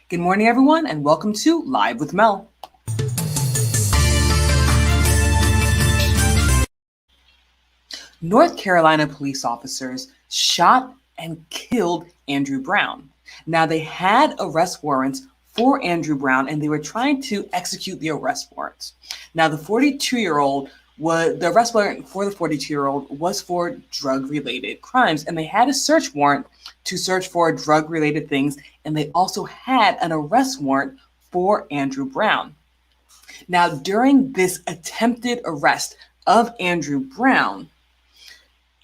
Good morning, everyone, and welcome to Live with Mel. North Carolina police officers shot and killed Andrew Brown. Now, they had arrest warrants for Andrew Brown, and they were trying to execute the arrest warrants. Now, the arrest warrant for the 42-year-old was for drug-related crimes, and they had a search warrant to search for drug-related things, and they also had an arrest warrant for Andrew Brown. Now, during this attempted arrest of Andrew Brown,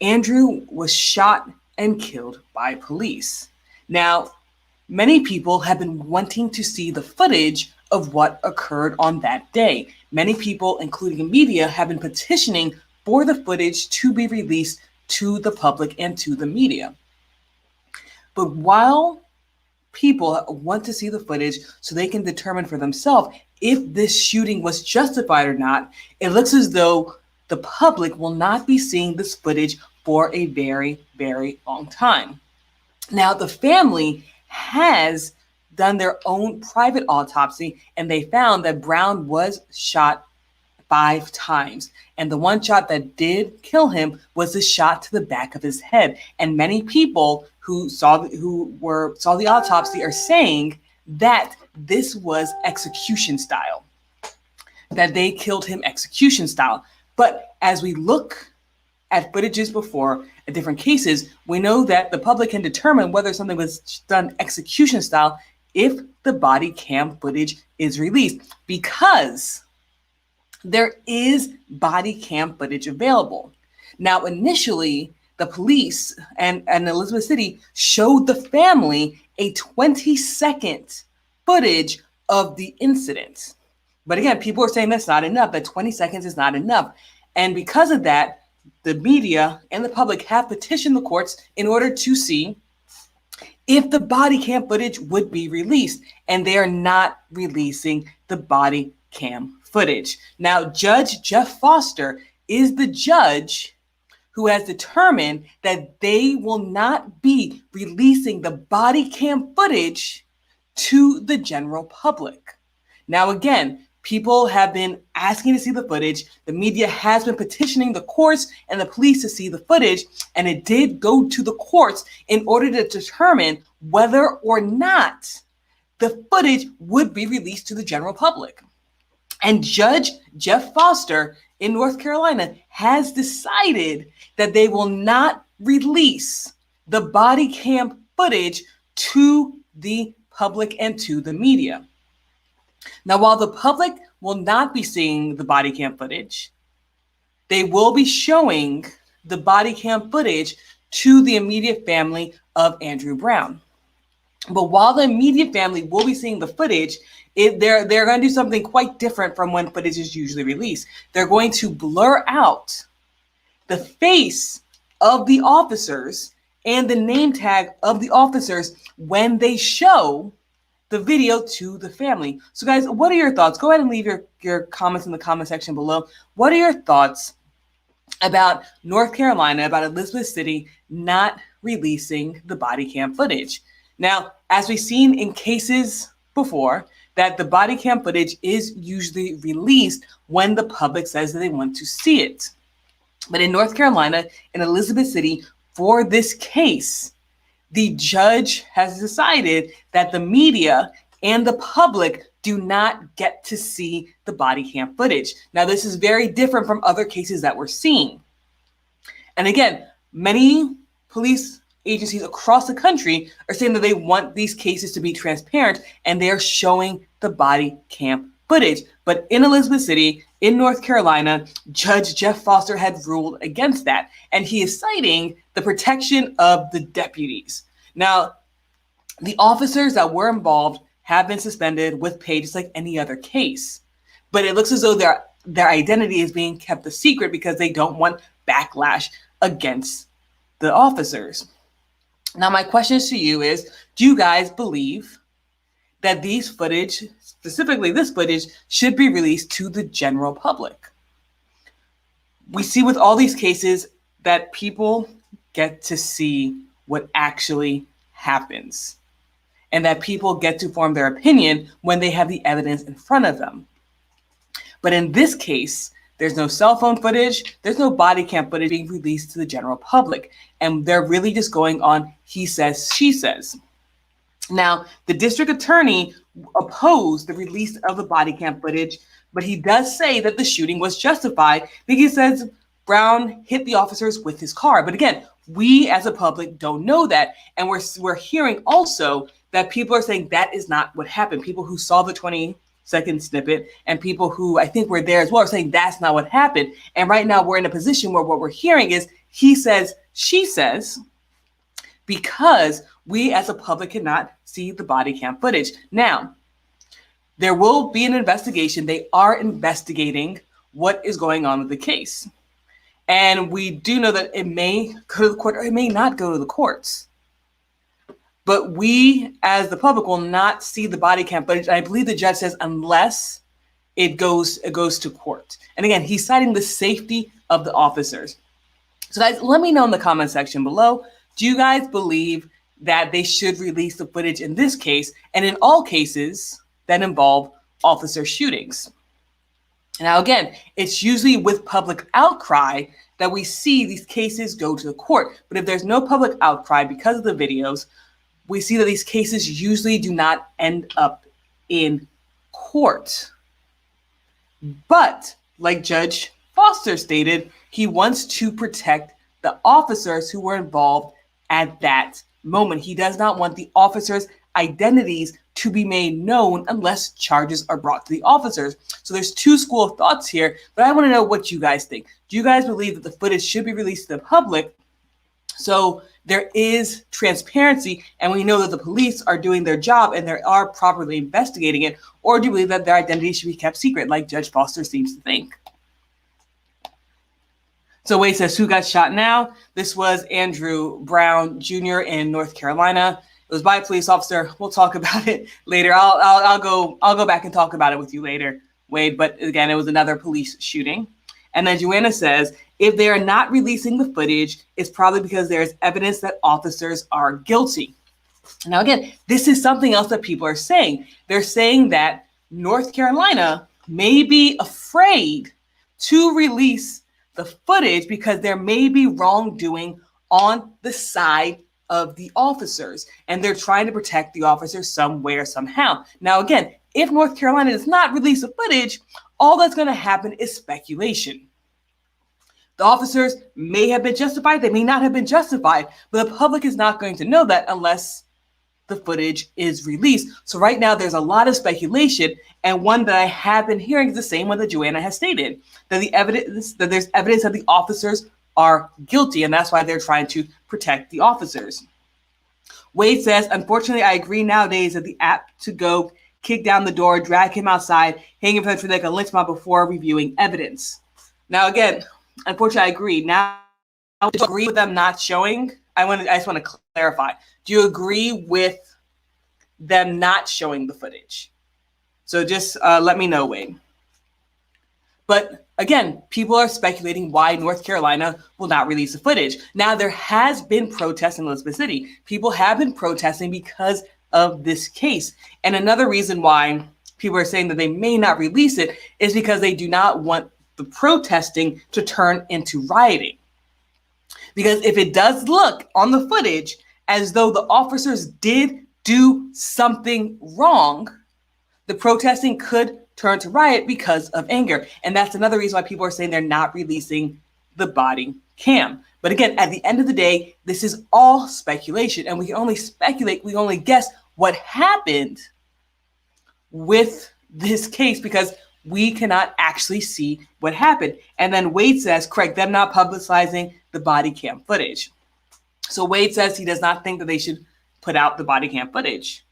Andrew was shot and killed by police. Now, many people have been wanting to see the footage of what occurred on that day. Many people, including media, have been petitioning for the footage to be released to the public and to the media. But while people want to see the footage so they can determine for themselves if this shooting was justified or not, it looks as though the public will not be seeing this footage for a very, very long time. Now, the family has done their own private autopsy, and they found that Brown was shot 5 times. And the one shot that did kill him was the shot to the back of his head. And many people who saw the autopsy are saying that this was execution style, that they killed him execution style. But as we look at footages before at different cases, we know that the public can determine whether something was done execution style if the body cam footage is released, because there is body cam footage available. Now, initially, the police and Elizabeth City showed the family a 20-second footage of the incident. But again, people are saying that's not enough, that 20 seconds is not enough. And because of that, the media and the public have petitioned the courts in order to see if the body cam footage would be released, and they are not releasing the body cam footage. Now, Judge Jeff Foster is the judge who has determined that they will not be releasing the body cam footage to the general public. Now, again, people have been asking to see the footage. The media has been petitioning the courts and the police to see the footage, and it did go to the courts in order to determine whether or not the footage would be released to the general public. And Judge Jeff Foster in North Carolina has decided that they will not release the body cam footage to the public and to the media. Now, while the public will not be seeing the body cam footage, they will be showing the body cam footage to the immediate family of Andrew Brown. But while the immediate family will be seeing the footage, they're going to do something quite different from when footage is usually released. They're going to blur out the face of the officers and the name tag of the officers when they show the video to the family. So guys, what are your thoughts? Go ahead and leave your comments in the comment section below. What are your thoughts about North Carolina, about Elizabeth City not releasing the body cam footage? Now, as we've seen in cases before, that the body cam footage is usually released when the public says that they want to see it. But in North Carolina, in Elizabeth City, for this case, the judge has decided that the media and the public do not get to see the body cam footage. Now, this is very different from other cases that we're seeing. And again, many police agencies across the country are saying that they want these cases to be transparent, and they're showing the body cam footage. But in Elizabeth City, in North Carolina, Judge Jeff Foster had ruled against that, and he is citing the protection of the deputies. Now, the officers that were involved have been suspended with pay just like any other case, but it looks as though their identity is being kept a secret because they don't want backlash against the officers. Now, my question to you is, do you guys believe that these footage, specifically this footage, should be released to the general public? We see with all these cases that people get to see what actually happens. and that people get to form their opinion when they have the evidence in front of them. But in this case, there's no cell phone footage, there's no body cam footage being released to the general public, and they're really just going on he says, she says. Now, the district attorney opposed the release of the body cam footage, but he does say that the shooting was justified because he says Brown hit the officers with his car. But again, we as a public don't know that. And we're hearing also that people are saying that is not what happened. People who saw the 20-second snippet and people who I think were there as well are saying that's not what happened. And right now we're in a position where what we're hearing is he says, she says, because we as a public cannot see the body cam footage. Now, there will be an investigation. They are investigating what is going on with the case. And we do know that it may go to the court or it may not go to the courts. But we as the public will not see the body cam footage. I believe the judge says unless it goes to court. And again, he's citing the safety of the officers. So guys, let me know in the comment section below. Do you guys believe that they should release the footage in this case and in all cases that involve officer shootings? Now, again, it's usually with public outcry that we see these cases go to the court. But if there's no public outcry because of the videos, we see that these cases usually do not end up in court. But like Judge Foster stated, he wants to protect the officers who were involved at that moment. He does not want the officers' identities to be made known unless charges are brought to the officers. So there's two school of thoughts here, but I want to know what you guys think. Do you guys believe that the footage should be released to the public so there is transparency and we know that the police are doing their job and they are properly investigating it? Or do you believe that their identity should be kept secret like Judge Foster seems to think? So Wade says, who got shot now? This was Andrew Brown Jr. in North Carolina. It was by a police officer. We'll talk about it later. I'll go back and talk about it with you later, Wade. But again, it was another police shooting. And then Joanna says, if they are not releasing the footage, it's probably because there's evidence that officers are guilty. Now, again, this is something else that people are saying. They're saying that North Carolina may be afraid to release the footage because there may be wrongdoing on the side of the officers, and they're trying to protect the officers somewhere, somehow. Now, again, if North Carolina does not release the footage, all that's going to happen is speculation. The officers may have been justified, they may not have been justified, but the public is not going to know that unless the footage is released. So right now there's a lot of speculation, and one that I have been hearing is the same one that Joanna has stated, that there's evidence that the officers are guilty, and that's why they're trying to protect the officers. Wade says, unfortunately, I agree nowadays that the app to go kick down the door, drag him outside, hang him for like a lynch mob before reviewing evidence. Now, again, unfortunately, I agree. Now, do you agree with them not showing? I just want to clarify. Do you agree with them not showing the footage? So just let me know, Wade. But again, people are speculating why North Carolina will not release the footage. Now, there has been protests in Elizabeth City. People have been protesting because of this case. And another reason why people are saying that they may not release it is because they do not want the protesting to turn into rioting. Because if it does look on the footage as though the officers did do something wrong, the protesting could turn to riot because of anger. And that's another reason why people are saying they're not releasing the body cam. But again, at the end of the day, this is all speculation, and we can only speculate, we can only guess what happened with this case because we cannot actually see what happened. And then Wade says, correct, them not publicizing the body cam footage. So Wade says he does not think that they should put out the body cam footage.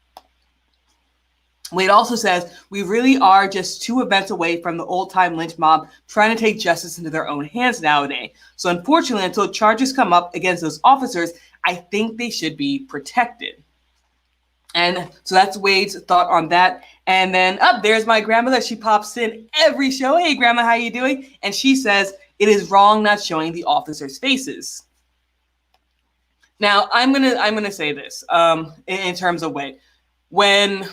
Wade also says, we really are just 2 events away from the old-time lynch mob trying to take justice into their own hands nowadays. So unfortunately, until charges come up against those officers, I think they should be protected. And so that's Wade's thought on that. And then there's my grandmother. She pops in every show. Hey, Grandma, how you doing? And she says, it is wrong not showing the officers' faces. Now, I'm gonna say this in terms of Wade. when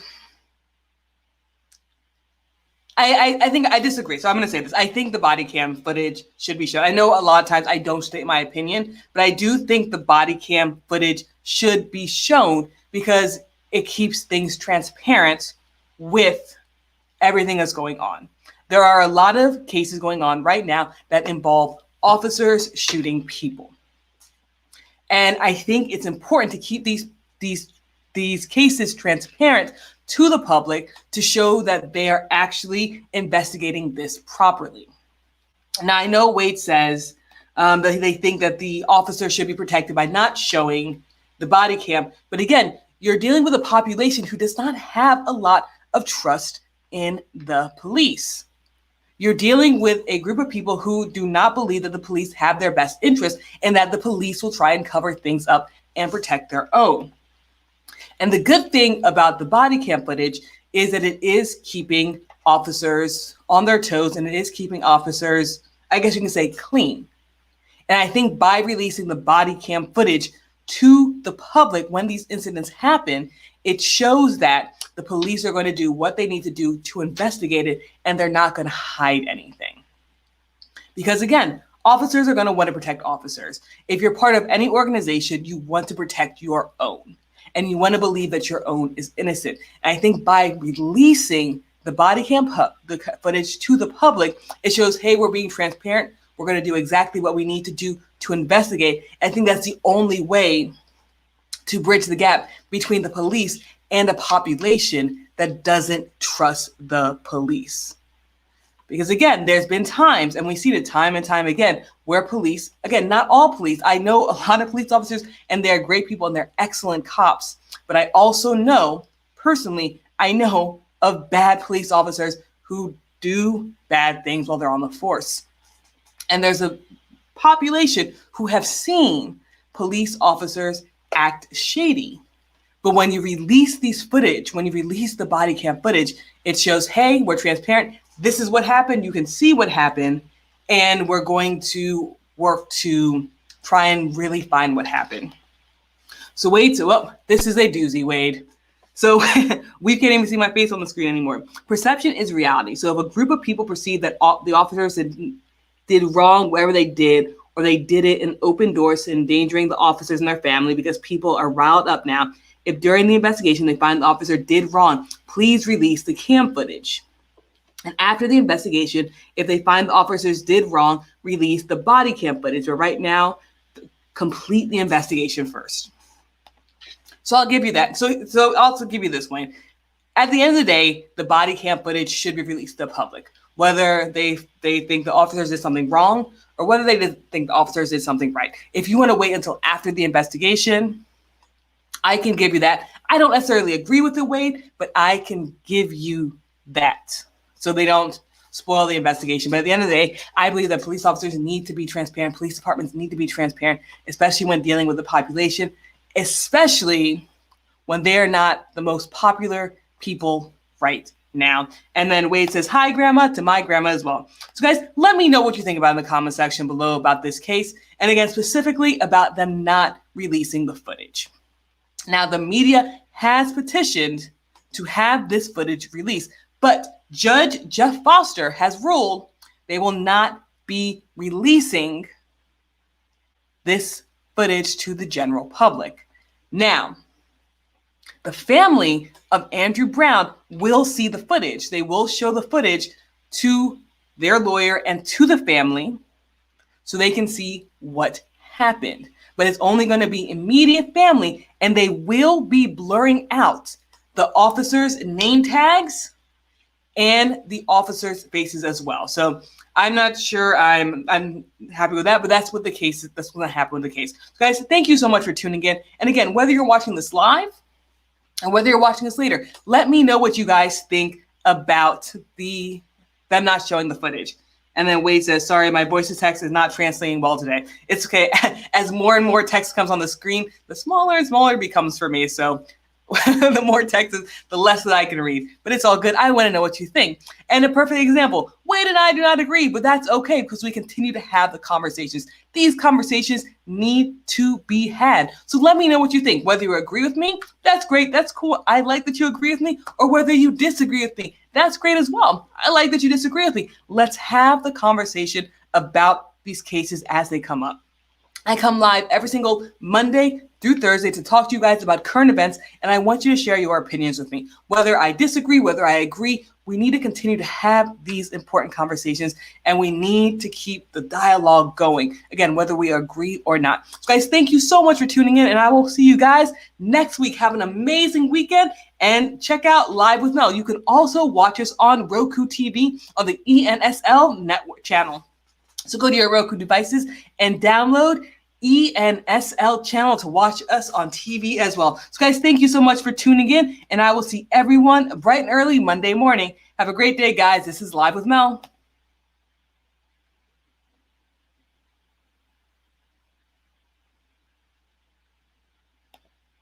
I think I disagree. So I'm going to say this. I think the body cam footage should be shown. I know a lot of times I don't state my opinion, but I do think the body cam footage should be shown because it keeps things transparent with everything that's going on. There are a lot of cases going on right now that involve officers shooting people. And I think it's important to keep these cases transparent to the public to show that they are actually investigating this properly. Now, I know Wade says that they think that the officer should be protected by not showing the body cam. But again, you're dealing with a population who does not have a lot of trust in the police. You're dealing with a group of people who do not believe that the police have their best interest and that the police will try and cover things up and protect their own. And the good thing about the body cam footage is that it is keeping officers on their toes and it is keeping officers, I guess you can say, clean. And I think by releasing the body cam footage to the public when these incidents happen, it shows that the police are going to do what they need to do to investigate it and they're not going to hide anything. Because again, officers are going to want to protect officers. If you're part of any organization, you want to protect your own. And you want to believe that your own is innocent. And I think by releasing the body cam footage to the public, it shows, hey, we're being transparent. We're going to do exactly what we need to do to investigate. I think that's the only way to bridge the gap between the police and a population that doesn't trust the police. Because again, there's been times, and we've seen it time and time again, where police, again, not all police, I know a lot of police officers and they're great people and they're excellent cops, but I also know, personally, I know of bad police officers who do bad things while they're on the force. And there's a population who have seen police officers act shady. But when you release these footage, when you release the body cam footage, it shows, hey, we're transparent. This is what happened. You can see what happened. And we're going to work to try and really find what happened. So Wade, this is a doozy, Wade. So we can't even see my face on the screen anymore. Perception is reality. So if a group of people perceive that the officers did wrong wherever they did, or they did it in open doors, endangering the officers and their family because people are riled up now, if during the investigation they find the officer did wrong, please release the cam footage. And after the investigation, if they find the officers did wrong, release the body cam footage. But right now, complete the investigation first. So I'll give you that. So I'll also give you this one. At the end of the day, the body cam footage should be released to the public, whether they think the officers did something wrong or whether they think the officers did something right. If you want to wait until after the investigation, I can give you that. I don't necessarily agree with the Wade, but I can give you that so they don't spoil the investigation. But at the end of the day, I believe that police officers need to be transparent. Police departments need to be transparent, especially when dealing with the population, especially when they're not the most popular people right now. And then Wade says, hi, Grandma, to my grandma as well. So guys, let me know what you think about in the comment section below about this case. And again, specifically about them not releasing the footage. Now, the media has petitioned to have this footage released, but Judge Jeff Foster has ruled they will not be releasing this footage to the general public. Now, the family of Andrew Brown will see the footage. They will show the footage to their lawyer and to the family so they can see what happened. But it's only going to be immediate family, and they will be blurring out the officers' name tags and the officers' faces as well. So I'm not sure I'm happy with that, but that's what that's what happened with the case. So guys, thank you so much for tuning in. And again, whether you're watching this live and whether you're watching this later, let me know what you guys think about them not showing the footage. And then Wade says, sorry, my voice to text is not translating well today. It's okay. As more and more text comes on the screen, the smaller and smaller it becomes for me. So the more text, the less that I can read. But it's all good. I want to know what you think. And a perfect example, Wade and I do not agree, but that's okay because we continue to have the conversations. These conversations need to be had. So let me know what you think. Whether you agree with me, that's great. That's cool. I like that you agree with me. Or whether you disagree with me, that's great as well. I like that you disagree with me. Let's have the conversation about these cases as they come up. I come live every single Monday through Thursday to talk to you guys about current events, and I want you to share your opinions with me. Whether I disagree, whether I agree, we need to continue to have these important conversations, and we need to keep the dialogue going. Again, whether we agree or not. So guys, thank you so much for tuning in, and I will see you guys next week. Have an amazing weekend, and check out Live with Mel. You can also watch us on Roku TV on the ENSL network channel. So go to your Roku devices and download ENSL channel to watch us on TV as well. So guys, thank you so much for tuning in, and I will see everyone bright and early Monday morning. Have a great day, guys. This is Live with Mel.